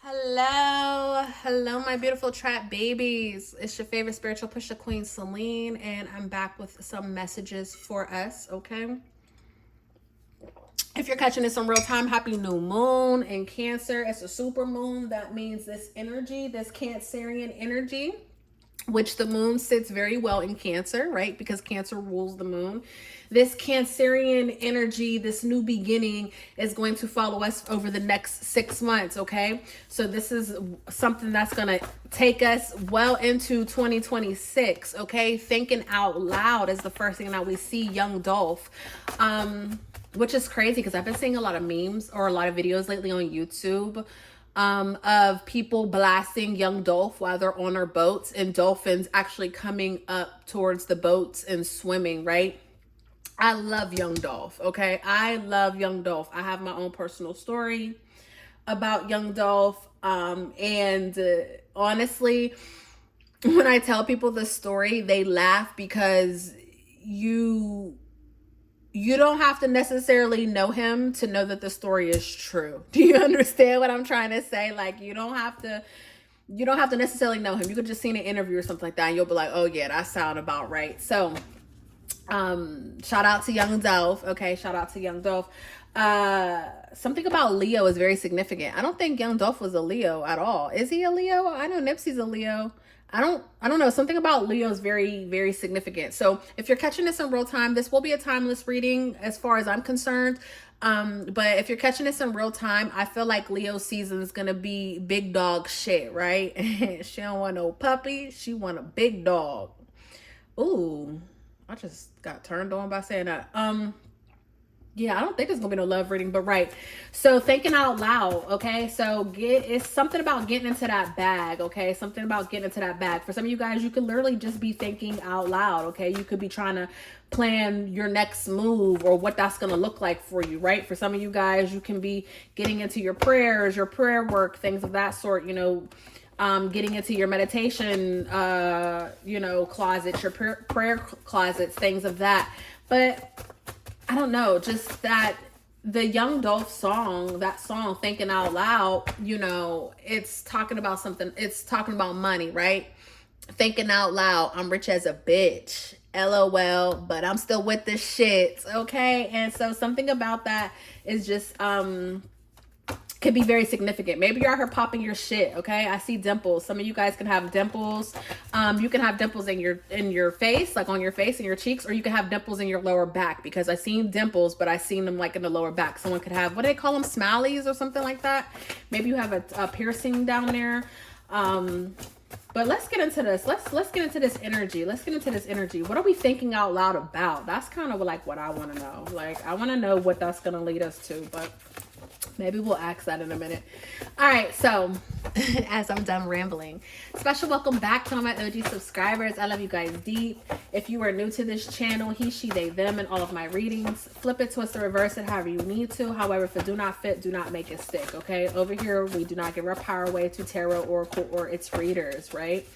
Hello, my beautiful trap babies. It's your favorite spiritual pusher queen, Celine, and I'm back with some messages for us, okay? If you're catching this in real time, happy new moon in Cancer. It's a super moon. That means this energy, this Cancerian energy, which the moon sits very well in Cancer, right? Because Cancer rules the moon. This Cancerian energy, this new beginning is going to follow us over the next 6 months, okay? So this is something that's going to take us well into 2026, okay? Thinking out loud is the first thing that we see young Dolph. Which is crazy because I've been seeing a lot of memes or a lot of videos lately on YouTube of people blasting young Dolph while they're on their boats and dolphins actually coming up towards the boats and swimming, right? I love young Dolph, okay? I love young Dolph. I have my own personal story about young Dolph. Honestly, when I tell people the story, they laugh because you don't have to necessarily know him to know that the story is true. Do you understand what I'm trying to say? Like you don't have to necessarily know him. You could just see an interview or something like that and you'll be like, oh yeah, that sounds about right. So shout out to young Dolph. Okay, shout out to young Dolph. Something about Leo is very significant. I don't think young Dolph was a Leo at all. Is he a Leo? I know Nipsey's a Leo. I don't know. Something about Leo is very, very significant. So if you're catching this in real time, this will be a timeless reading as far as I'm concerned. But if you're catching this in real time, I feel like Leo season is going to be big dog shit, right? She don't want no puppy. She want a big dog. Ooh, I just got turned on by saying that. Yeah, I don't think it's gonna be no love reading, but right. So thinking out loud, okay? So it's something about getting into that bag, okay? Something about getting into that bag. For some of you guys, you could literally just be thinking out loud, okay? You could be trying to plan your next move or what that's gonna look like for you, right? For some of you guys, you can be getting into your prayers, your prayer work, things of that sort, getting into your meditation, closets, your prayer closets, things of that. But I don't know, just that the Young Dolph song, that song, Thinking Out Loud, it's talking about something. It's talking about money, right? Thinking out loud, I'm rich as a bitch. LOL, but I'm still with the shit, okay? And so something about that is just could be very significant. Maybe you're out here popping your shit, okay? I see dimples. Some of you guys can have dimples. You can have dimples in your face, like on your face and your cheeks, or you can have dimples in your lower back because I seen dimples, but I seen them like in the lower back. Someone could have, what do they call them, smileys or something like that. Maybe you have a piercing down there. But let's get into this. Let's get into this energy. Let's get into this energy. What are we thinking out loud about? That's kind of like what I want to know. Like I want to know what that's going to lead us to, but maybe we'll ask that in a minute. All right, so as I'm done rambling, special welcome back to all my OG subscribers. I love you guys deep. If you are new to this channel, he, she, they, them, and all of my readings, flip it, twist it, reverse it, however you need to. However, if it do not fit, do not make it stick, okay? Over here, we do not give our power away to tarot, oracle, or its readers, right?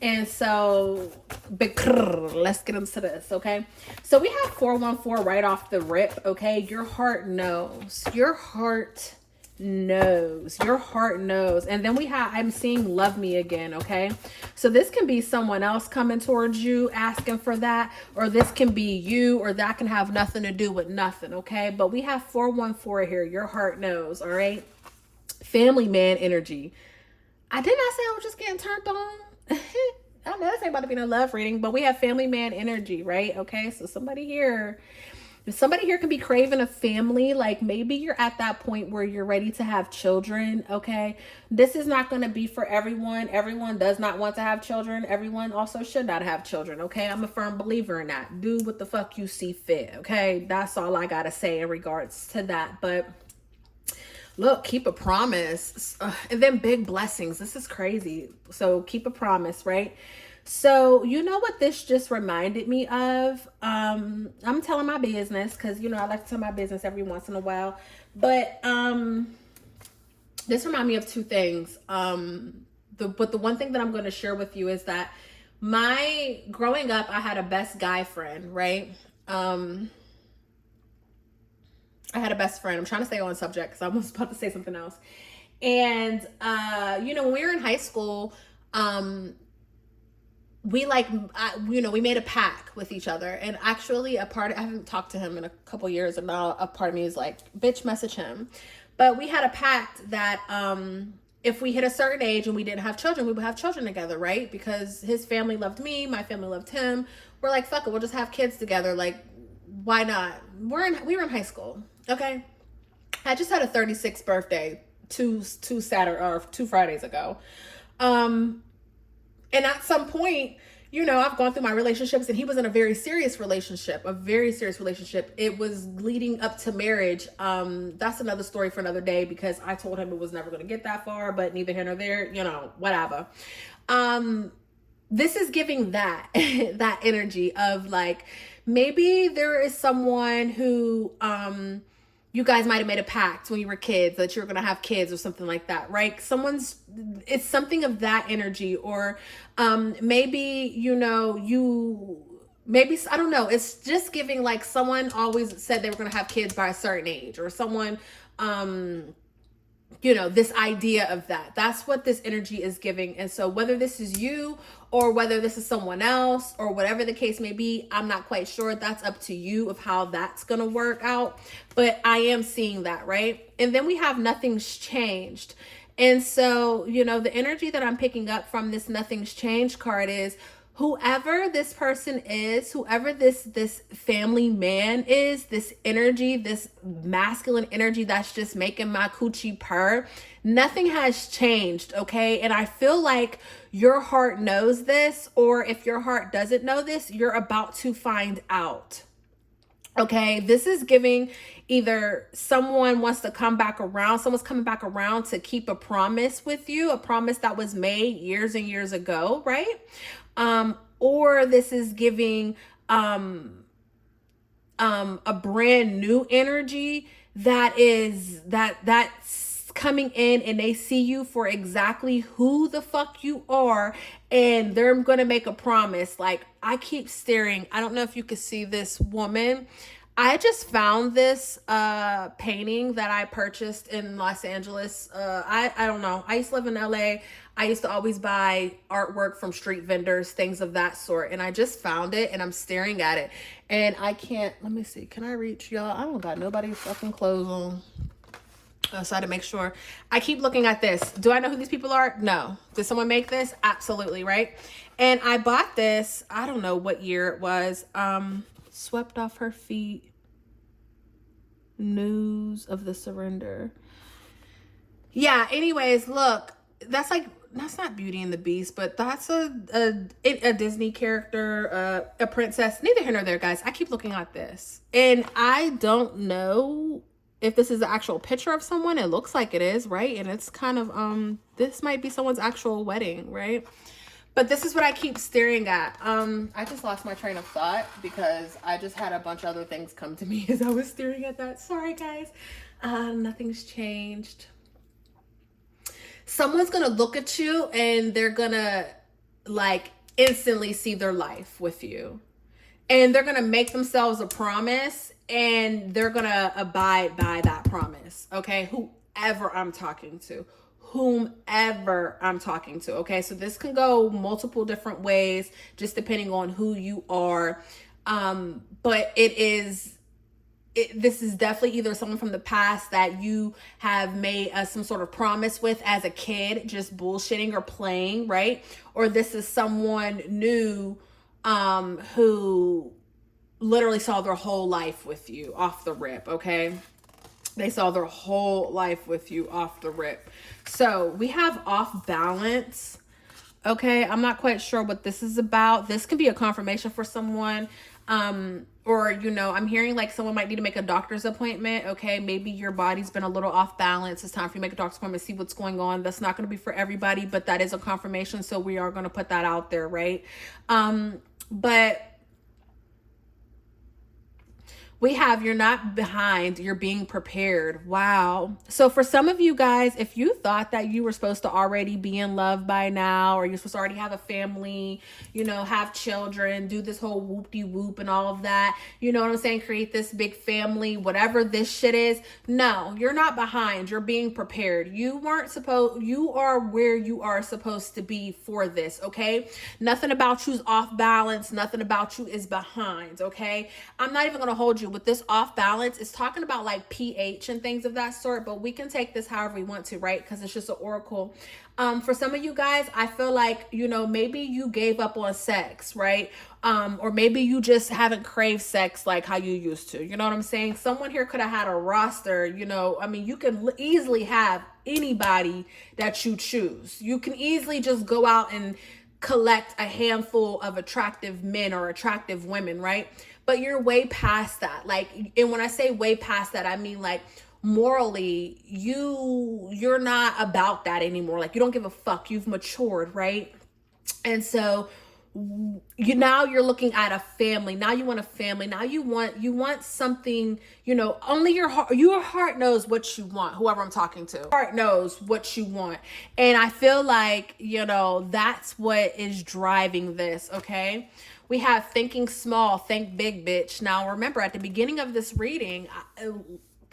And so, let's get into this, okay? So we have 414 right off the rip, okay? Your heart knows. Your heart knows. Your heart knows. And then I'm seeing love me again, okay? So this can be someone else coming towards you asking for that, or this can be you, or that can have nothing to do with nothing, okay? But we have 414 here. Your heart knows, all right? Family man energy. I did not say I was just getting turned on. I know this ain't about to be no love reading, but we have family man energy, right? Okay, so somebody here can be craving a family. Like maybe you're at that point where you're ready to have children, okay? This is not going to be for everyone. Everyone does not want to have children. Everyone also should not have children, okay? I'm a firm believer in that. Do what the fuck you see fit, okay? That's all I got to say in regards to that, but look, keep a promise. And then big blessings. This is crazy. So keep a promise, right? So you know what this just reminded me of? I'm telling my business because, I like to tell my business every once in a while. But this reminded me of two things. But the one thing that I'm going to share with you is that growing up, I had a best guy friend, right? I had a best friend. I'm trying to stay on subject because I was about to say something else. And, when we were in high school, we we made a pact with each other. And actually I haven't talked to him in a couple years, and now a part of me is like, bitch, message him. But we had a pact that, if we hit a certain age and we didn't have children, we would have children together, right? Because his family loved me, my family loved him. We're like, fuck it, we'll just have kids together. Like, why not? We were in high school, okay? I just had a 36th birthday two Fridays ago. And at some point, I've gone through my relationships, and he was in a very serious relationship. It was leading up to marriage. That's another story for another day, because I told him it was never going to get that far, but neither here nor there, whatever. This is giving that, that energy of like, maybe there is someone who, you guys might have made a pact when you were kids that you were going to have kids or something like that, right? It's something of that energy. Or maybe, I don't know. It's just giving like someone always said they were going to have kids by a certain age, or someone, this idea of that. That's what this energy is giving. And so whether this is you or whether this is someone else or whatever the case may be, I'm not quite sure. That's up to you of how that's going to work out. But I am seeing that, right? And then we have nothing's changed. And so, the energy that I'm picking up from this nothing's changed card is, whoever this person is, whoever this family man is, this energy, this masculine energy that's just making my coochie purr, nothing has changed, okay? And I feel like your heart knows this, or if your heart doesn't know this, you're about to find out. Okay, this is giving either someone wants to come back around, someone's coming back around to keep a promise with you, a promise that was made years and years ago, right? Or this is giving a brand new energy that's coming in, and they see you for exactly who the fuck you are, and they're gonna make a promise. Like, I keep staring. I don't know if you could see this woman. I just found this painting that I purchased in Los Angeles. I don't know. I used to live in LA. I used to always buy artwork from street vendors, things of that sort. And I just found it, and I'm staring at it. And I can't, let me see. Can I reach y'all? I don't got nobody's fucking clothes on. So I had to make sure. I keep looking at this. Do I know who these people are? No. Did someone make this? Absolutely, right? And I bought this, I don't know what year it was. Swept off her feet. News of the surrender. Yeah, anyways, look, that's not Beauty and the Beast, but that's a Disney character, a princess. Neither here nor there, guys. I keep looking at this, and I don't know if this is the actual picture of someone. It looks like it is, right? And it's kind of this might be someone's actual wedding, right? But this is what I keep staring at. I just lost my train of thought because I just had a bunch of other things come to me as I was staring at that. Sorry, guys. Nothing's changed. Someone's going to look at you, and they're going to like instantly see their life with you. And they're going to make themselves a promise, and they're going to abide by that promise. Okay? Whoever I'm talking to. Whomever I'm talking to. Okay, so this can go multiple different ways, just depending on who you are. But this is definitely either someone from the past that you have made some sort of promise with as a kid, just bullshitting or playing, right? Or this is someone new who literally saw their whole life with you off the rip, okay? They saw their whole life with you off the rip. So we have off balance. Okay, I'm not quite sure what this is about. This can be a confirmation for someone. Or, I'm hearing like someone might need to make a doctor's appointment. Okay, maybe your body's been a little off balance. It's time for you to make a doctor's appointment, see what's going on. That's not going to be for everybody, but that is a confirmation. So we are going to put that out there, right? But We have you're not behind, you're being prepared. Wow. So for some of you guys, if you thought that you were supposed to already be in love by now, or you're supposed to already have a family, you know, have children, do this whole whoop-de-whoop and all of that, you know what I'm saying? Create this big family, whatever this shit is. No, you're not behind. You're being prepared. You are where you are supposed to be for this, okay? Nothing about you's off balance. Nothing about you is behind, okay? I'm not even going to hold you with this off balance. It's talking about like pH and things of that sort, but we can take this however we want to, right? Because it's just an oracle. For some of you guys, I feel like, you know, maybe you gave up on sex, right? Or maybe you just haven't craved sex like how you used to. You know what I'm saying? Someone here could have had a roster, you know. I mean, you can easily have anybody that you choose. You can easily just go out and collect a handful of attractive men or attractive women, right? But you're way past that. Like, and when I say way past that, I mean like morally, you're not about that anymore. Like, you don't give a fuck. You've matured, right? And so you're looking at a family. Now you want a family. Now you want something, you know, only your heart knows what you want. Whoever I'm talking to, heart knows what you want. And I feel like, you know, that's what is driving this. Okay. We have thinking small, think big, bitch. Now remember, at the beginning of this reading,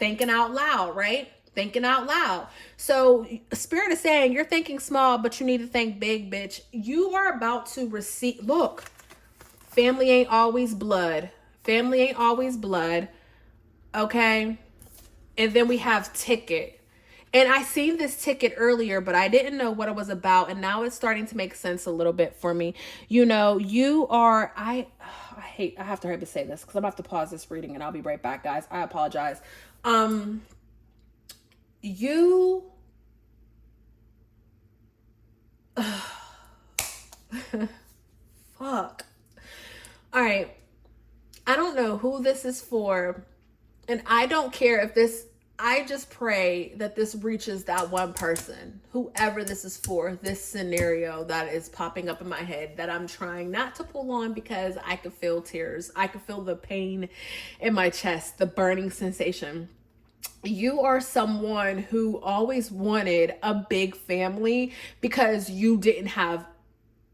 thinking out loud, right? Thinking out loud. So Spirit is saying you're thinking small, but you need to think big, bitch. You are about to receive. Look, family ain't always blood. Family ain't always blood. Okay. And then we have ticket. And I seen this ticket earlier, but I didn't know what it was about. And now it's starting to make sense a little bit for me. You know, you are, I have to hurry to say this because I'm going to have to pause this reading and I'll be right back, guys. I apologize. Fuck. All right. I don't know who this is for. And I don't care if this, I just pray that this reaches that one person, whoever this is for, this scenario that is popping up in my head that I'm trying not to pull on because I could feel tears. I could feel the pain in my chest, the burning sensation. You are someone who always wanted a big family because you didn't have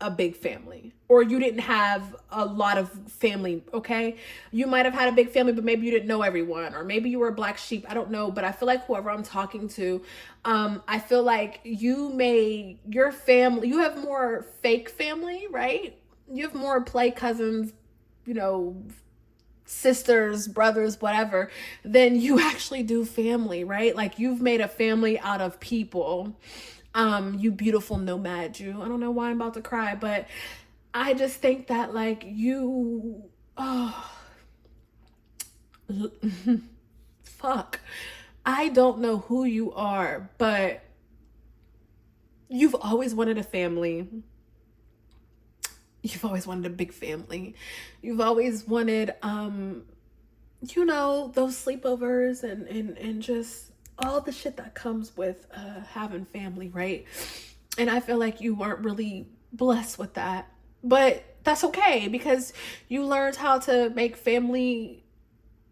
a big family, or you didn't have a lot of family. Okay. You might've had a big family, but maybe you didn't know everyone, or maybe you were a black sheep. I don't know, but I feel like whoever I'm talking to, I feel like your family, you have more fake family, right? You have more play cousins, you know, sisters, brothers, whatever, than you actually do family, right? Like, you've made a family out of people. You beautiful nomad, you. I don't know why I'm about to cry, but I just think that like fuck. I don't know who you are, but you've always wanted a family. You've always wanted a big family. You've always wanted, you know, those sleepovers and just all the shit that comes with having family, right? And I feel like you weren't really blessed with that, but that's okay because you learned how to make family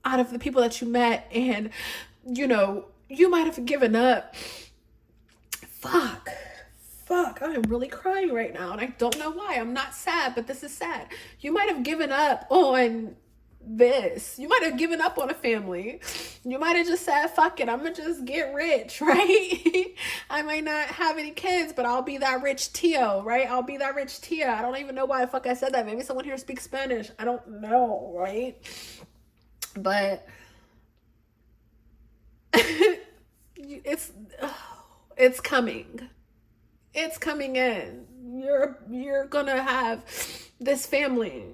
out of the people that you met. And, you know, you might have given up. Fuck, I am really crying right now. And I don't know why. I'm not sad, but this is sad. You might have given up on this. You might have given up on a family. You might have just said, fuck it, I'm gonna just get rich, right? I might not have any kids, but I'll be that rich Tio, right? I'll be that rich Tia. I don't even know why the fuck I said that. Maybe someone here speaks Spanish. I don't know, right? But it's coming. It's coming in. You're gonna have this family.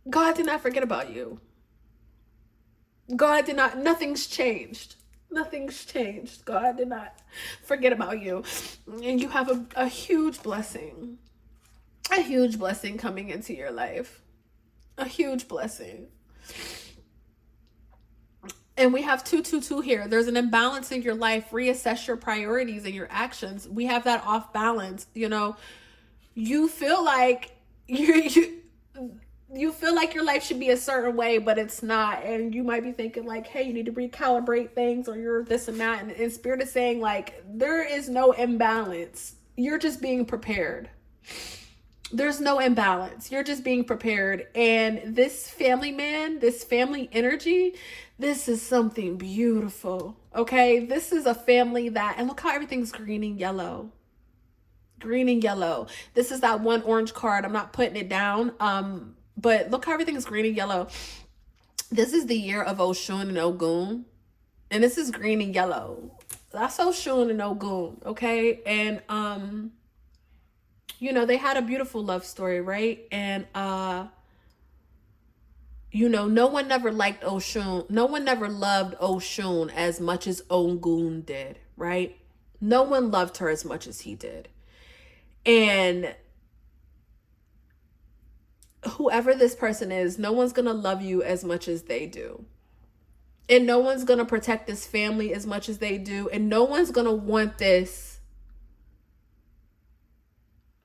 God did not forget about you. Nothing's changed. Nothing's changed. God did not forget about you. And you have a huge blessing. A huge blessing coming into your life. A huge blessing. And we have 222 here. There's an imbalance in your life. Reassess your priorities and your actions. We have that off balance. You know, you feel like you feel like your life should be a certain way, but it's not. And you might be thinking like, hey, you need to recalibrate things, or you're this and that. And Spirit is saying like, there is no imbalance. You're just being prepared. There's no imbalance. You're just being prepared. And this family man, this family energy, this is something beautiful. Okay. This is a family that, and look how everything's green and yellow. Green and yellow. This is that one orange card. I'm not putting it down. But look how everything is green and yellow. This is the year of Oshun and Ogun. And this is green and yellow. That's Oshun and Ogun. Okay. And, you know, they had a beautiful love story, right? And, you know, no one never liked Oshun. No one never loved Oshun as much as Ogun did, right? No one loved her as much as he did. And whoever this person is, no one's going to love you as much as they do. And no one's going to protect this family as much as they do. And no one's going to want this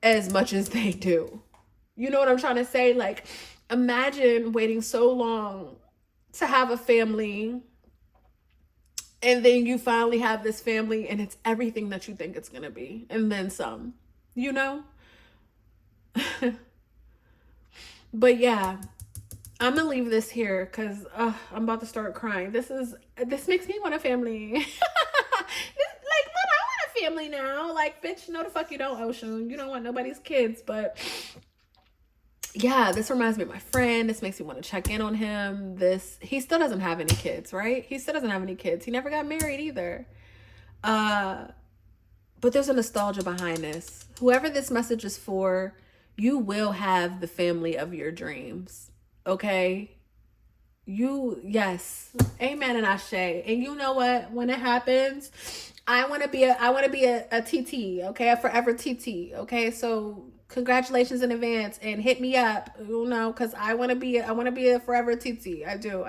as much as they do. You know what I'm trying to say? Like, imagine waiting so long to have a family, and then you finally have this family and it's everything that you think it's going to be. And then some, you know? But yeah, I'm gonna leave this here because I'm about to start crying. This makes me want a family. Like, look, I want a family now. Like, bitch, no the fuck you don't, Ocean. You don't want nobody's kids. But yeah, this reminds me of my friend. This makes me want to check in on him. He still doesn't have any kids, right? He still doesn't have any kids. He never got married either. But there's a nostalgia behind this. Whoever this message is for, you will have the family of your dreams. Okay? Yes. Amen and ashe. And you know what? When it happens, I want to be a TT, okay? A forever TT, okay? So congratulations in advance and hit me up, you know, because I want to be a forever TT. I do.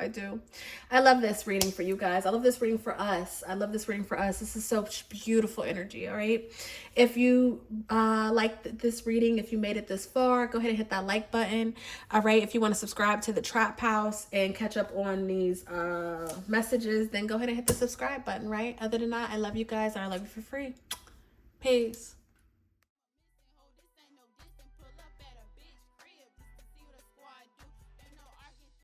I love this reading for you guys. I love this reading for us. This is so beautiful energy. All right. If you like this reading, if you made it this far, go ahead and hit that like button. All right. If you want to subscribe to the Traphouse and catch up on these messages, then go ahead and hit the subscribe button. Right. Other than that, I love you guys and I love you for free. Peace.